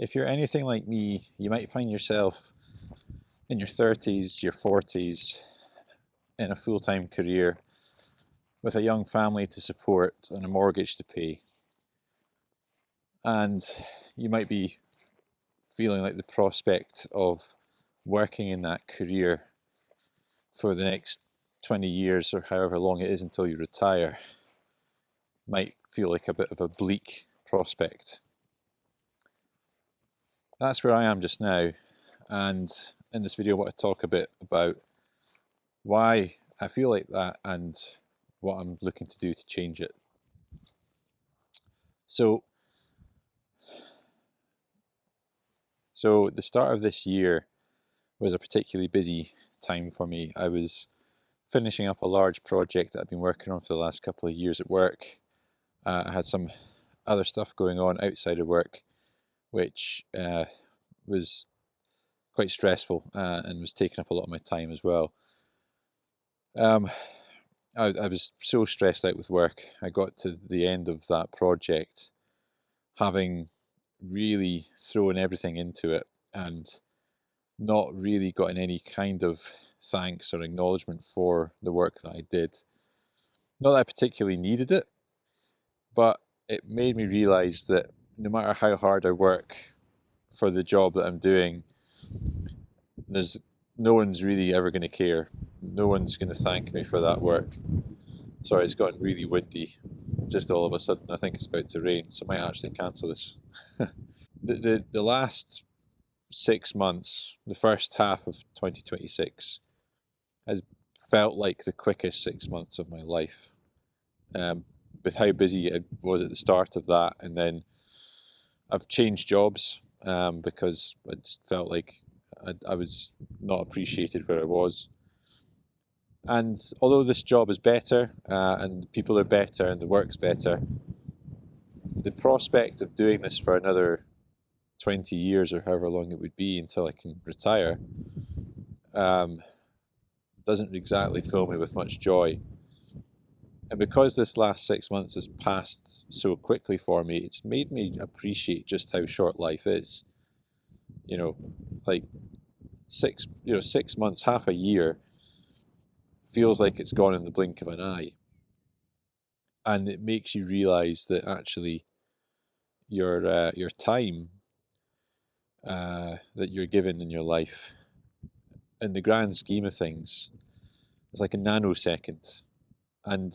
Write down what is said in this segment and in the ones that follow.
If you're anything like me, you might find yourself in your 30s, your 40s, in a full-time career with a young family to support and a mortgage to pay. And you might be feeling like the prospect of working in that career for the next 20 years or however long it is until you retire might feel like a bit of a bleak prospect. That's where I am just now, and in this video I want to talk a bit about why I feel like that and what I'm looking to do to change it. So the start of this year was a particularly busy time for me. I was finishing up a large project that I've been working on for the last couple of years at work. I had some other stuff going on outside of work, which was quite stressful and was taking up a lot of my time as well. I was so stressed out with work. I got to the end of that project having really thrown everything into it and not really gotten any kind of thanks or acknowledgement for the work that I did. Not that I particularly needed it, but it made me realize that no matter how hard I work for the job that I'm doing, no one's really ever going to care. No one's going to thank me for that work. Sorry, it's gotten really windy just all of a sudden. I think it's about to rain, so I might actually cancel this. The last 6 months, the first half of 2026, has felt like the quickest 6 months of my life. With how busy I was at the start of that, and then I've changed jobs because I just felt like I was not appreciated where I was. And although this job is better and people are better and the work's better, the prospect of doing this for another 20 years or however long it would be until I can retire doesn't exactly fill me with much joy. And because this last 6 months has passed so quickly for me, it's made me appreciate just how short life is. Like 6 months, half a year feels like it's gone in the blink of an eye. And it makes you realize that actually your time that you're given in your life, in the grand scheme of things, is like a nanosecond. And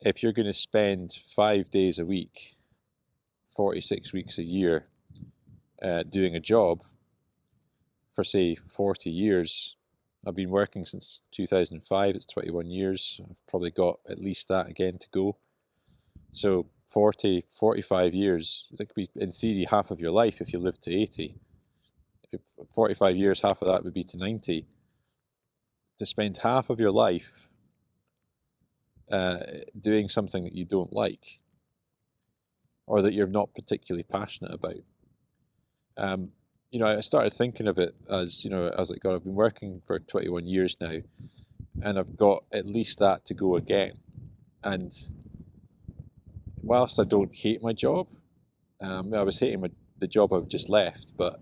if you're going to spend 5 days a week, 46 weeks a year, doing a job for, say, 40 years, I've been working since 2005, it's 21 years, I've probably got at least that again to go. So 40, 45 years, that could be, in theory, half of your life if you live to 80. If 45 years, half of that would be to 90. To spend half of your life doing something that you don't like, or that you're not particularly passionate about. I started thinking of it as, I was like, God, I've been working for 21 years now, and I've got at least that to go again. And whilst I don't hate my job, I was hating the job I've just left, but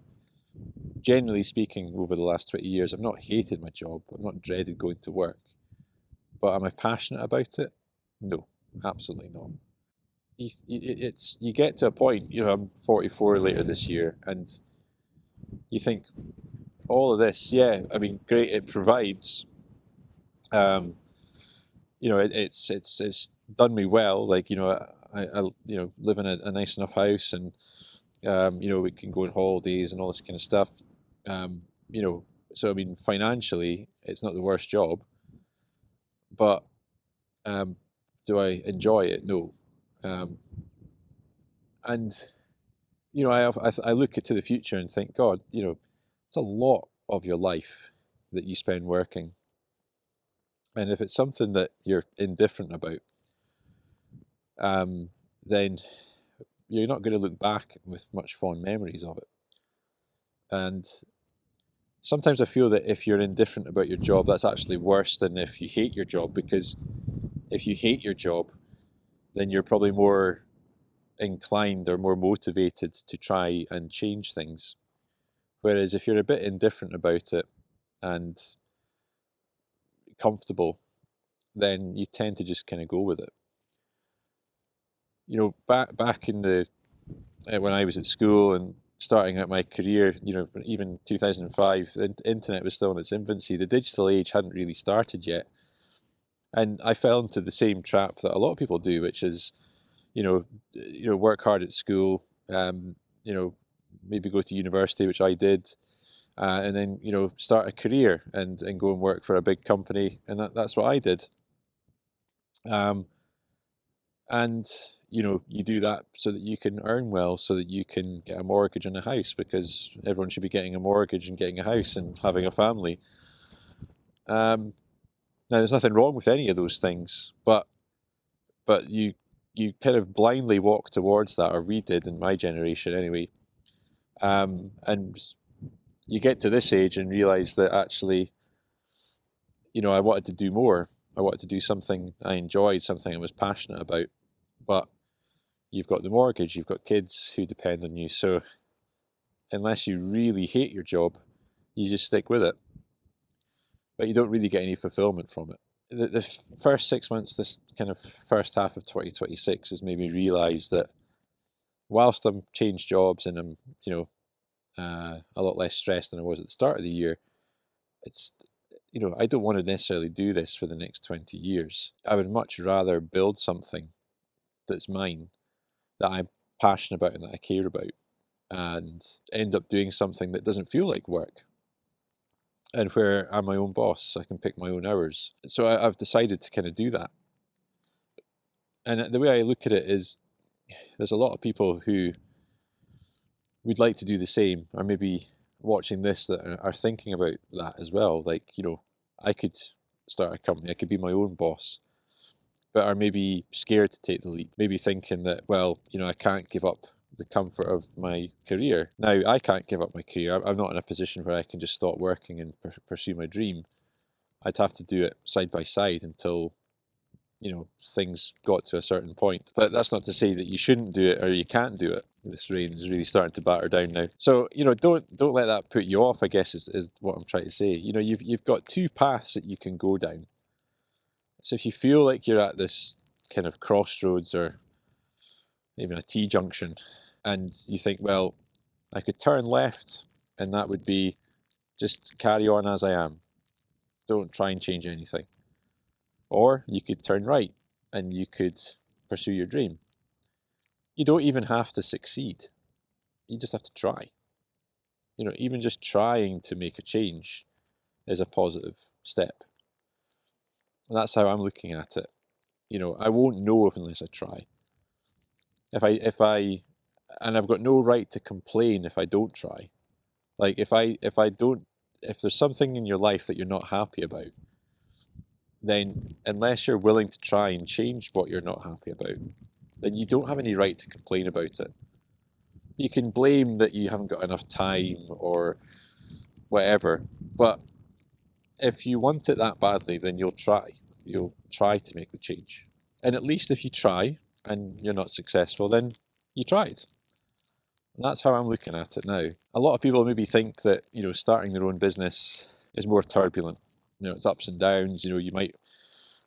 generally speaking, over the last 20 years, I've not hated my job. I've not dreaded going to work. But am I passionate about it? No, absolutely not. You get to a point, I'm 44 later this year, and you think, all of this, yeah, I mean, great, it provides, it's done me well. Like, I live in a nice enough house, and we can go on holidays and all this kind of stuff. So I mean, financially, it's not the worst job, but do I enjoy it? No. And I look to the future and think, God, it's a lot of your life that you spend working, and if it's something that you're indifferent about, then you're not going to look back with much fond memories of it. And sometimes I feel that if you're indifferent about your job, that's actually worse than if you hate your job, because if you hate your job, then you're probably more inclined or more motivated to try and change things. Whereas if you're a bit indifferent about it and comfortable, then you tend to just kind of go with it. Back in the when I was at school and starting out my career, even 2005, the internet was still in its infancy. The digital age hadn't really started yet, and I fell into the same trap that a lot of people do, which is, work hard at school, you know, maybe go to university, which I did, and then start a career and go and work for a big company, and that's what I did. Um, and you do that so that you can earn well, so that you can get a mortgage and a house, because everyone should be getting a mortgage and getting a house and having a family. Now, there's nothing wrong with any of those things, but you kind of blindly walk towards that, or we did in my generation anyway. And you get to this age and realize that actually, I wanted to do more. I wanted to do something I enjoyed, something I was passionate about. But you've got the mortgage, you've got kids who depend on you. So unless you really hate your job, you just stick with it. But you don't really get any fulfillment from it. The first 6 months, this kind of first half of 2026, has made me realize that whilst I'm changed jobs and I'm, a lot less stressed than I was at the start of the year, it's, I don't want to necessarily do this for the next 20 years. I would much rather build something that's mine, that I'm passionate about and that I care about, and end up doing something that doesn't feel like work, and where I'm my own boss. I can pick my own hours. So I've decided to kind of do that. And the way I look at it is, there's a lot of people who would like to do the same, or maybe watching this, that are thinking about that as well. Like, I could start a company, I could be my own boss, but are maybe scared to take the leap, maybe thinking that, well, I can't give up the comfort of my career. Now, I can't give up my career. I'm not in a position where I can just stop working and pursue my dream. I'd have to do it side by side until things got to a certain point. But that's not to say that you shouldn't do it or you can't do it. This rain is really starting to batter down now. So don't let that put you off, I guess, is what I'm trying to say. You've got two paths that you can go down. So if you feel like you're at this kind of crossroads, or even a T-junction, and you think, well, I could turn left, and that would be just carry on as I am. Don't try and change anything. Or you could turn right, and you could pursue your dream. You don't even have to succeed. You just have to try. Even just trying to make a change is a positive step. And that's how I'm looking at it. I won't know unless I try. And I've got no right to complain if I don't try. Like, if there's something in your life that you're not happy about, then unless you're willing to try and change what you're not happy about, then you don't have any right to complain about it. You can blame that you haven't got enough time or whatever, but if you want it that badly, then you'll try. You'll try to make the change. And at least if you try and you're not successful, then you tried. And that's how I'm looking at it now. A lot of people maybe think that, starting their own business is more turbulent. It's ups and downs.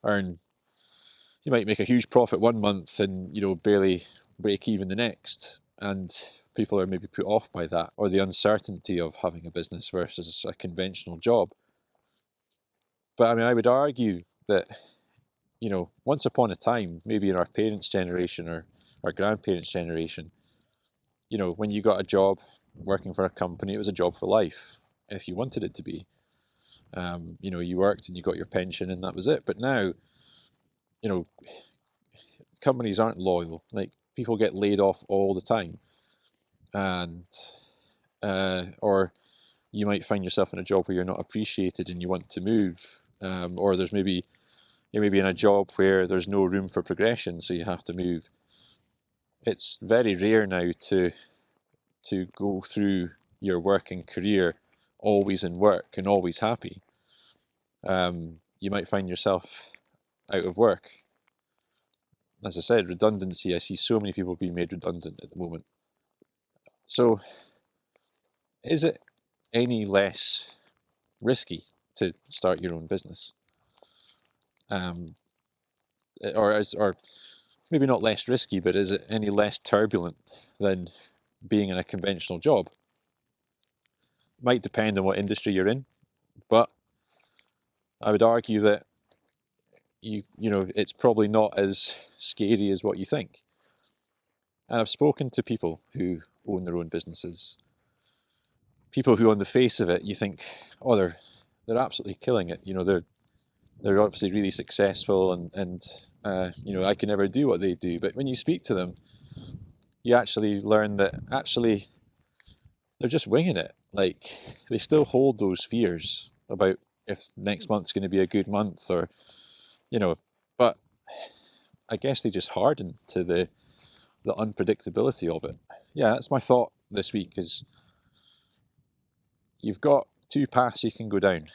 Earn, you might make a huge profit one month and, barely break even the next. And people are maybe put off by that, or the uncertainty of having a business versus a conventional job. But I mean, I would argue that, once upon a time, maybe in our parents' generation or our grandparents' generation, when you got a job working for a company, it was a job for life, if you wanted it to be. You worked and you got your pension and that was it. But now, you know, companies aren't loyal. Like, people get laid off all the time. And, or you might find yourself in a job where you're not appreciated and you want to move. Or you're maybe in a job where there's no room for progression, so you have to move. It's very rare now to go through your working career always in work and always happy. You might find yourself out of work as I said, redundancy, I see so many people being made redundant at the moment. So is it any less risky to start your own business? Um, or maybe not less risky, but is it any less turbulent than being in a conventional job? It might depend on what industry you're in, but I would argue that it's probably not as scary as what you think. And I've spoken to people who own their own businesses, people who on the face of it you think, oh, they're absolutely killing it. They're obviously really successful, and I can never do what they do. But when you speak to them, you actually learn that actually they're just winging it. Like, they still hold those fears about if next month's going to be a good month, or but I guess they just harden to the unpredictability of it. Yeah, that's my thought this week. Is you've got two paths you can go down.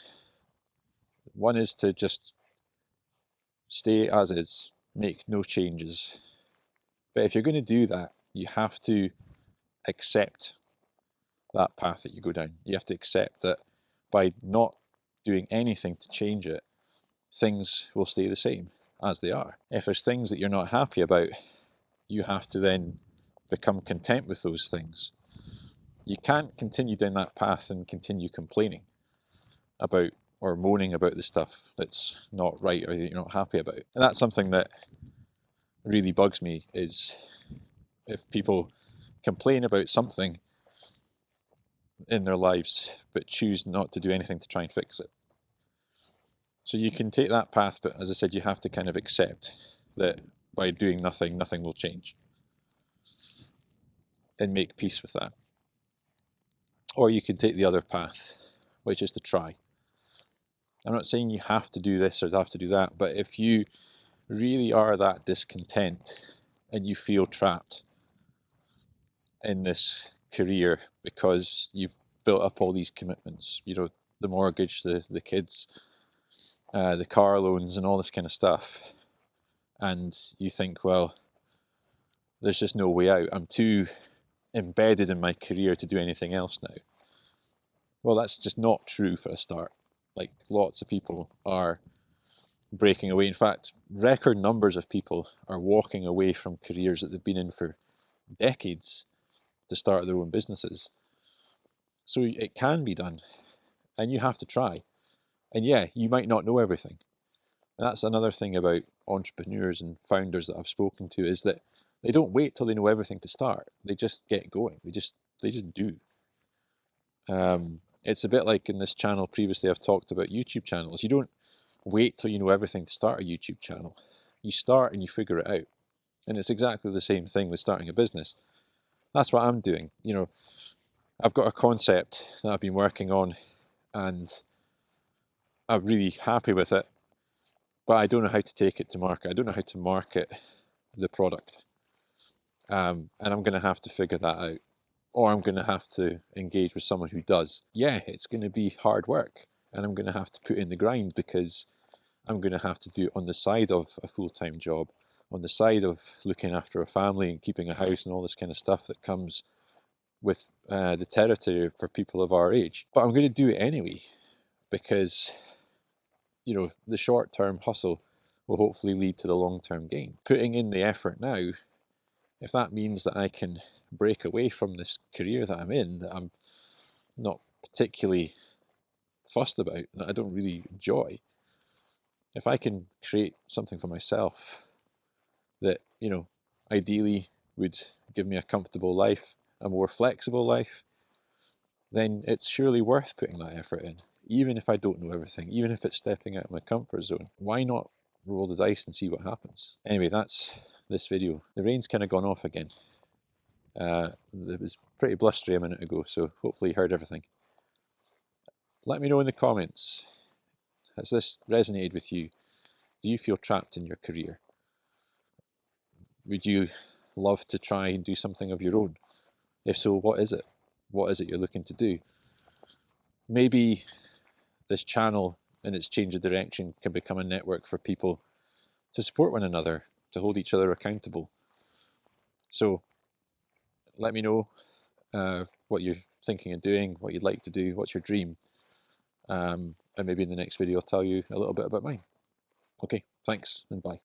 One is to just stay as is, make no changes. But if you're going to do that, you have to accept that path that you go down. You have to accept that by not doing anything to change it, things will stay the same as they are. If there's things that you're not happy about, you have to then become content with those things. You can't continue down that path and continue complaining about or moaning about the stuff that's not right or that you're not happy about. And that's something that really bugs me, is if people complain about something in their lives but choose not to do anything to try and fix it. So you can take that path, but as I said, you have to kind of accept that by doing nothing, nothing will change, and make peace with that. Or you can take the other path, which is to try. I'm not saying you have to do this or have to do that, but if you really are that discontent and you feel trapped in this career because you've built up all these commitments, the mortgage, the kids, the car loans and all this kind of stuff, and you think, well, there's just no way out, I'm too embedded in my career to do anything else now. Well, that's just not true for a start. Like, lots of people are breaking away. In fact, record numbers of people are walking away from careers that they've been in for decades to start their own businesses. So it can be done, and you have to try. And yeah, you might not know everything. And that's another thing about entrepreneurs and founders that I've spoken to, is that they don't wait till they know everything to start. They just get going. They just do. It's a bit like in this channel previously, I've talked about YouTube channels. You don't wait till you know everything to start a YouTube channel. You start and you figure it out. And it's exactly the same thing with starting a business. That's what I'm doing. I've got a concept that I've been working on, and I'm really happy with it, but I don't know how to take it to market. I don't know how to market the product. And I'm going to have to figure that out, or I'm going to have to engage with someone who does. Yeah, it's going to be hard work, and I'm going to have to put in the grind, because I'm going to have to do it on the side of a full-time job, on the side of looking after a family and keeping a house and all this kind of stuff that comes with the territory for people of our age. But I'm going to do it anyway, because the short-term hustle will hopefully lead to the long-term gain. Putting in the effort now, if that means that I can break away from this career that I'm in, that I'm not particularly fussed about, that I don't really enjoy, if I can create something for myself that, ideally would give me a comfortable life, a more flexible life, then it's surely worth putting that effort in. Even if I don't know everything, even if it's stepping out of my comfort zone, why not roll the dice and see what happens? Anyway, that's this video. The rain's kind of gone off again. It was pretty blustery a minute ago, so hopefully you heard everything. Let me know in the comments, has this resonated with you? Do you feel trapped in your career? Would you love to try and do something of your own? If so, what is it? What is it you're looking to do? Maybe this channel and its change of direction can become a network for people to support one another to hold each other accountable. So let me know what you're thinking of doing, what you'd like to do, what's your dream, and maybe in the next video I'll tell you a little bit about mine. Okay, thanks and bye.